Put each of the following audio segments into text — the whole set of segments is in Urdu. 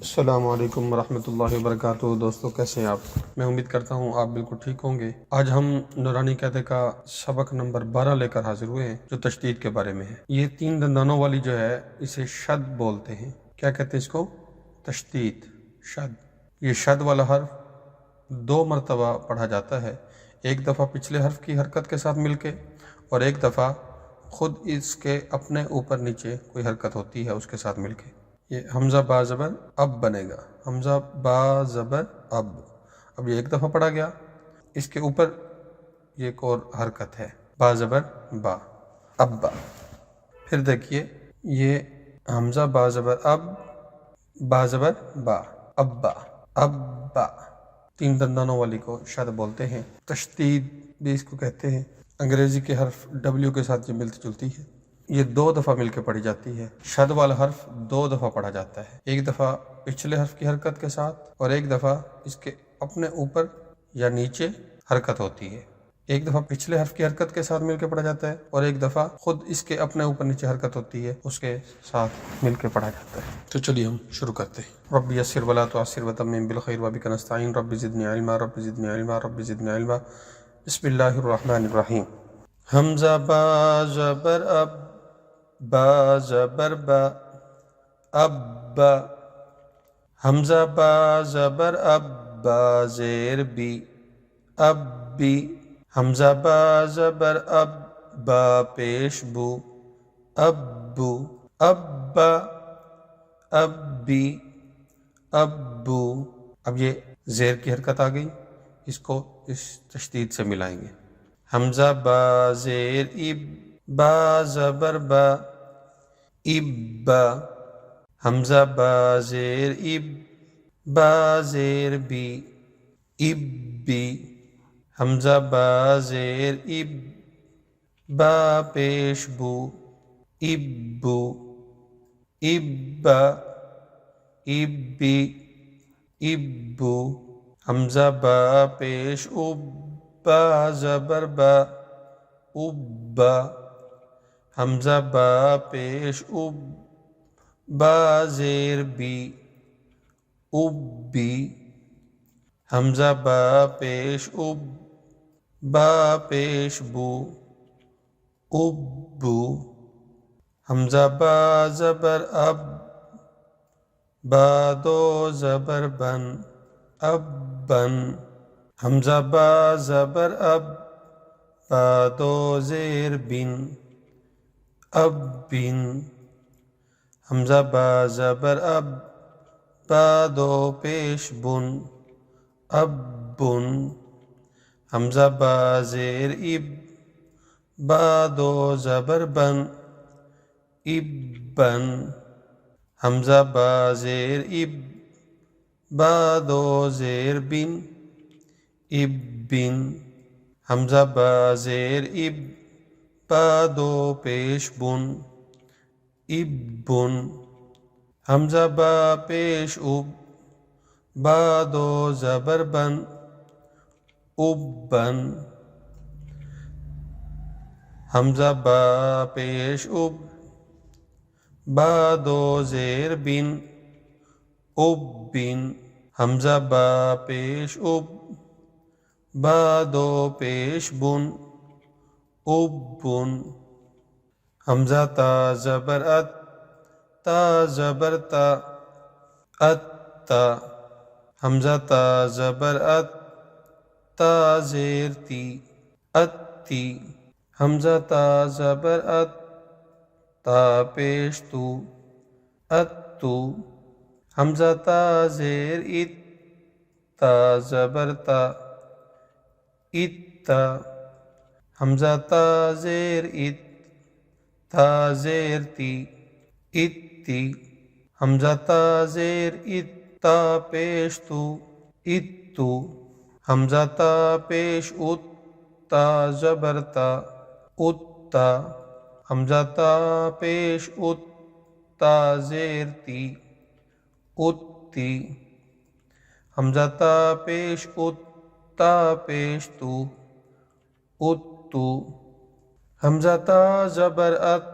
السلام علیکم ورحمۃ اللہ وبرکاتہ۔ دوستو کیسے ہیں آپ؟ میں امید کرتا ہوں آپ بالکل ٹھیک ہوں گے۔ آج ہم نورانی قاعدے کا سبق نمبر 12 لے کر حاضر ہوئے ہیں جو تشدید کے بارے میں ہے۔ یہ 3 دندانوں والی جو ہے اسے شد بولتے ہیں۔ کیا کہتے ہیں اس کو؟ تشدید، شد۔ یہ شد والا حرف 2 مرتبہ پڑھا جاتا ہے، ایک دفعہ پچھلے حرف کی حرکت کے ساتھ مل کے اور ایک دفعہ خود اس کے اپنے اوپر نیچے کوئی حرکت ہوتی ہے اس کے ساتھ مل کے۔ یہ حمزہ با زبر اب بنے گا، حمزہ با زبر اب یہ ایک دفعہ پڑھا گیا، اس کے اوپر یہ ایک اور حرکت ہے، با زبر با، ابا۔ پھر دیکھیے یہ حمزہ با زبر اب، با زبر با، ابا، ابا۔ 3 دندانوں والی کو شد بولتے ہیں۔ تشدید بھی اس کو کہتے ہیں۔ انگریزی کے حرف ڈبلیو کے ساتھ یہ ملتی جلتی ہے۔ یہ 2 دفعہ مل کے پڑھی جاتی ہے۔ شد والا حرف 2 دفعہ پڑھا جاتا ہے، ایک دفعہ پچھلے حرف کی حرکت کے ساتھ اور ایک دفعہ اس کے اپنے اوپر یا نیچے حرکت ہوتی ہے۔ ایک دفعہ پچھلے حرف کی حرکت کے ساتھ مل کے پڑھا جاتا ہے اور ایک دفعہ خود اس کے اپنے اوپر نیچے حرکت ہوتی ہے اس کے ساتھ مل کے پڑھا جاتا ہے۔ تو چلیے ہم شروع کرتے ہیں۔ رب یسر ولا تعسر وتمم بالخیر وبک نستعین رب زدنی علما رب زدنی علما رب زدنی علما۔ بسم اللہ الرحمن الرحیم۔ حمزہ با زبر اب، با زبر با، ابا۔ حمزہ با زبر اب، با زیر بی، اب بی۔ حمزہ با زبر اب، با پیش بو، ابو، ابا، ابی، ابو۔ اب یہ زیر کی حرکت آ گئی، اس کو اس تشدید سے ملائیں گے۔ حمزہ با زیر اب، با زبر با، ابا۔ حمزہ با زیر اب، با زیر بی، ابی۔ حمزہ با زیر اب، با پیش بو، ابو، ابا، ابی، ابو۔ حمزہ با پیش اب، با زبر با، ابا۔ حمزہ با پیش اب، با زیر بی، ابی۔ حمزہ با پیش اب، با پیش بو، ابو۔ حمزہ با زبر اب، با دو زبر بن، ابن۔ حمزہ با زبر اب، با دو زیر بن، ابن۔ حمزہ با زبر اب، با دو پیش بن، ابن۔ حمزہ با زیر اب، با دو زبر بن، ابن۔ حمزہ با زیر اب، با دو زیر بن، ابن۔ حمزہ با زیر اب، با دو پیش بن، ابن۔ حمزہ با پیش اب، با دو زبر بن، ابن۔ حمزہ با پیش اب، با دو زیر بن، ابن۔ حمزہ با پیش اب، با دو پیش بن، ابن۔ حمزہ تا زبر ات، تا زبر تا، اتا۔ حمزہ تا زبر ات، تا زیر تی، اتی۔ حمزہ تا زبر ات، تا پیش تو، اتو۔ حمزہ تا زیر ات، تا زبر تا، اتا۔ حمزہ تا زیر ات، تا زیر تی، اتی۔ حمزہ تا زیر ات، تا پیش تو، اتو۔ حمزہ تا پیش ات، تا زبر تا، اتا۔ حمزہ تا پیش ات، تا زیر تی، اتی۔ حمزہ تا پیش ات، تا پیش تو، اتو۔ حمزہ تا زبر ات،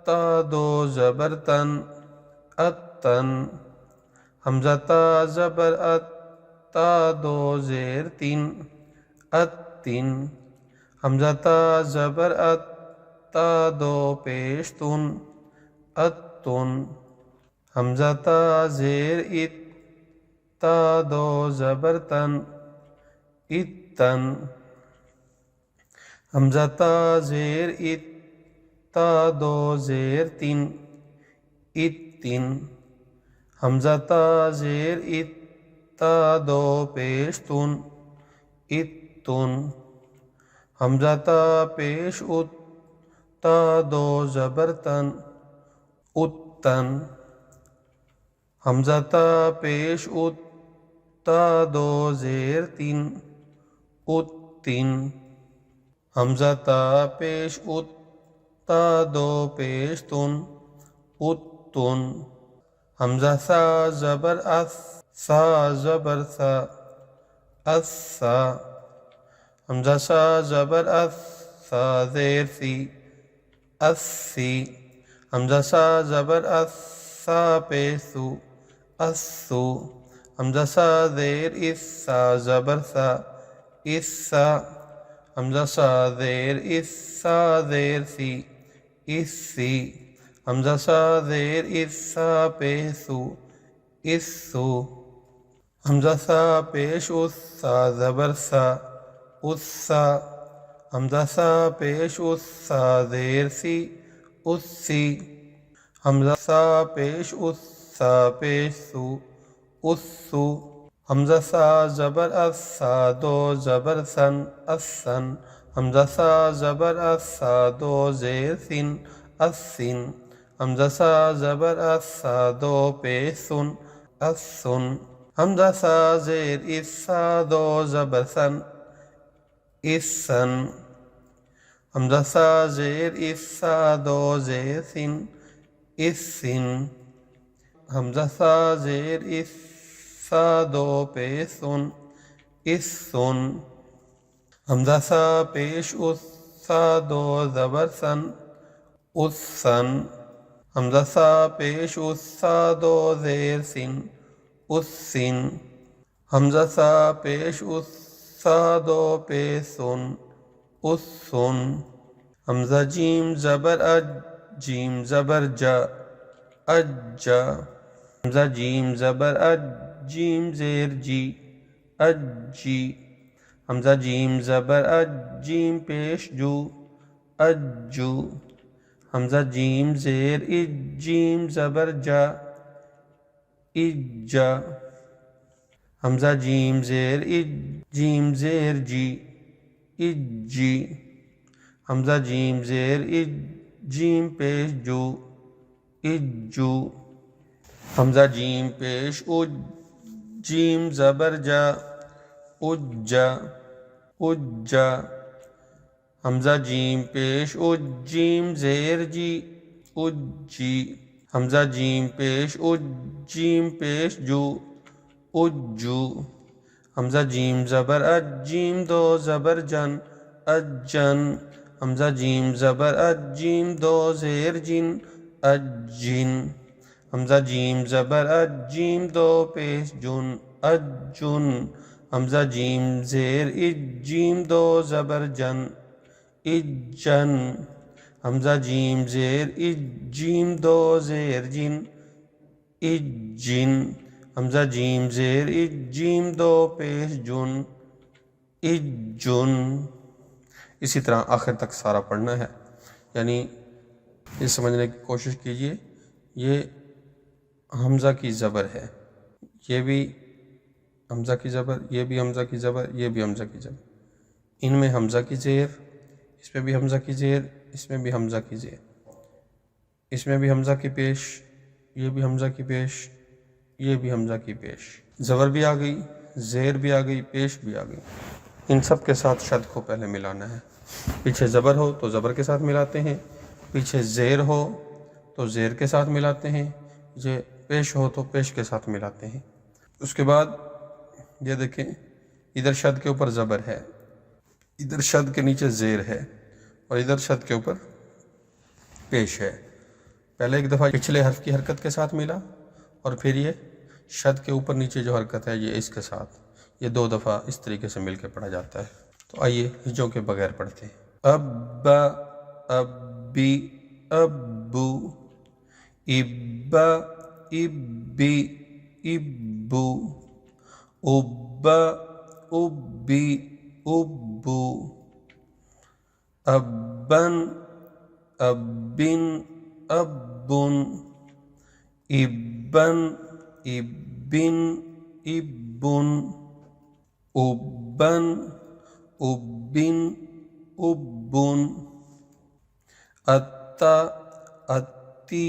تا دو زبر تن، اتن۔ حمزہ تا زبر ات تا دو زیر تین اتن حمزہ تا زبر ات تا دو پیش تن اتن حمزہ تا زیر ات تا دو زبر تن اتن حمزہ تا زیر ات تا دو زیر تین اتن حمزہ تا زیر ات تا دو پیش تن اتن حمزہ تا پیش ات تا دو زبر تن اتن حمزہ تا پیش ات تا دو زیر تین اتن حمزہ تا پیش ات تا دو پیش تن اتن حمزہ سا زبر اس سا زبر سا اسا حمزہ سا زبر اس سا زیر سی اسی حمزہ سا زبر اس سا پیش سو اسو حمزہ سا زیر اس سا زبر سا اسا حمزہ سا زیر اس سا زیر سی اسی حمزہ سا زیر اس سا پیش سو اسو حمزہ سا پیش اس سا زبر سا اسا حمزہ سا پیش اس سا زیر سی اسی حمزہ سا پیش اس سا پیش سو اسو حمزہ سا زبر اس سا دو زبر سن اسن حمزہ سا زبر اس سا دو زیر سن اسن حمزہ سا زبر اس سا دو پیش سن اسن حمزہ سا زیر اس سا دو زبر سن اسن حمزہ سا زیر اس سا دو زیر سن اسن حمزہ سا زیر اس سا دو پیش سن اسن حمزہ سا پیش اس سا دو زبر سن اسن حمزہ سا پیش اس سا دو زیر سن اسن حمزہ سا پیش اس سا دو پیش سن اسن حمزہ جیم زبر اج جیم زبر جا اجا حمزہ جیم زبر اج جیم زیر جی اجی حمزہ جیم زبر اج جیم پیش جو اجو حمزہ جیم زیر اج جیم زبر جا اجا حمزہ جیم زیر اج جیم زیر جی اجی حمزہ جیم زیر اج جیم پیش جو اجو حمزہ جیم پیش اج جیم زبر جا اجا اجا حمزہ جیم پیش اج جیم زیر جی اجی حمزہ جیم پیش اج جیم پیش جو اجو حمزہ جیم زبر اج جیم دو زبر جن اجن حمزہ جیم زبر اج جیم دو زیر جن اجن حمزہ جیم زبر اج جیم دو پیش جن اجن حمزہ جیم زیر اج جیم دو زبر جن اجن حمزہ جیم زیر اج جیم دو زیر جن اجن حمزہ جیم زیر اج جیم دو پیش جن اجن اسی طرح آخر تک سارا پڑھنا ہے، یعنی یہ سمجھنے کی کوشش کیجئے یہ حمزہ کی زبر ہے، یہ بھی حمزہ کی زبر، یہ بھی حمزہ کی زبر، یہ بھی حمزہ کی زبر، ان میں حمزہ کی زیر، اس میں بھی حمزہ کی زیر، اس میں بھی حمزہ کی زیر، اس میں بھی حمزہ کی پیش، یہ بھی حمزہ کی پیش، یہ بھی حمزہ کی پیش، زبر بھی آ گئی، زیر بھی آ گئی، پیش بھی آ گئی۔ ان سب کے ساتھ شد کو پہلے ملانا ہے، پیچھے زبر ہو تو زبر کے ساتھ ملاتے ہیں، پیچھے زیر ہو تو زیر کے ساتھ ملاتے ہیں، یہ پیش ہو تو پیش کے ساتھ ملاتے ہیں۔ اس کے بعد یہ دیکھیں ادھر شد کے اوپر زبر ہے، ادھر شد کے نیچے زیر ہے، اور ادھر شد کے اوپر پیش ہے۔ پہلے ایک دفعہ پچھلے حرف کی حرکت کے ساتھ ملا اور پھر یہ شد کے اوپر نیچے جو حرکت ہے یہ اس کے ساتھ، یہ 2 دفعہ اس طریقے سے مل کے پڑھا جاتا ہے۔ تو آئیے ہجوں کے بغیر پڑھتے ہیں۔ اب، ابی، ابو، ابا، ابی، ابو، ابا، ابی، ابو، ابن، ابن، ابن، ابن، ابن، ابن، ابن، ابن، ابن، اتا، اتی،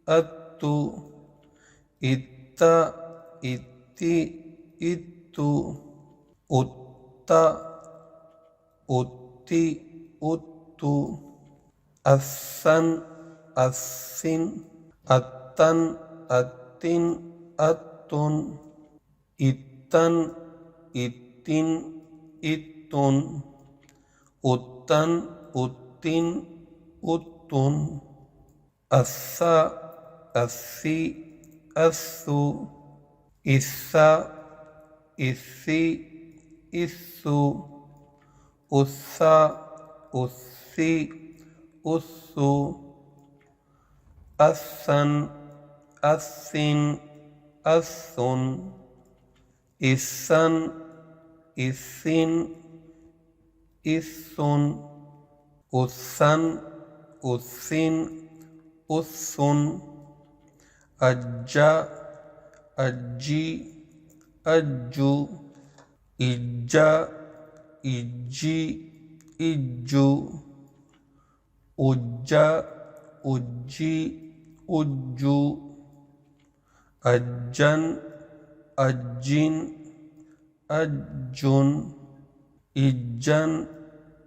اتو، اتا، اتی، اتو، اتا، اتی، اتو، اسن، اسن، اتن، اتن، اتن، اتن، اتن، اتن، اتن، اتن، اتن، اسا، اسی، اسو، اسا، اسی، اسو، اسا، اسی، اسو، اسن، اسن، اسن، اسن، اسن، اسن، اسن، اسن، اسن، اجا، اجی، اجو، اجا، اجی، اجو، اجا، اجی، اجو، اجن، اجن، اجن، اجن،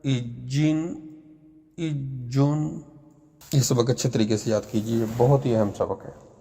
اجن، اجن۔ یہ سبق اچھے طریقے سے یاد کیجیے، یہ بہت ہی اہم سبق ہے۔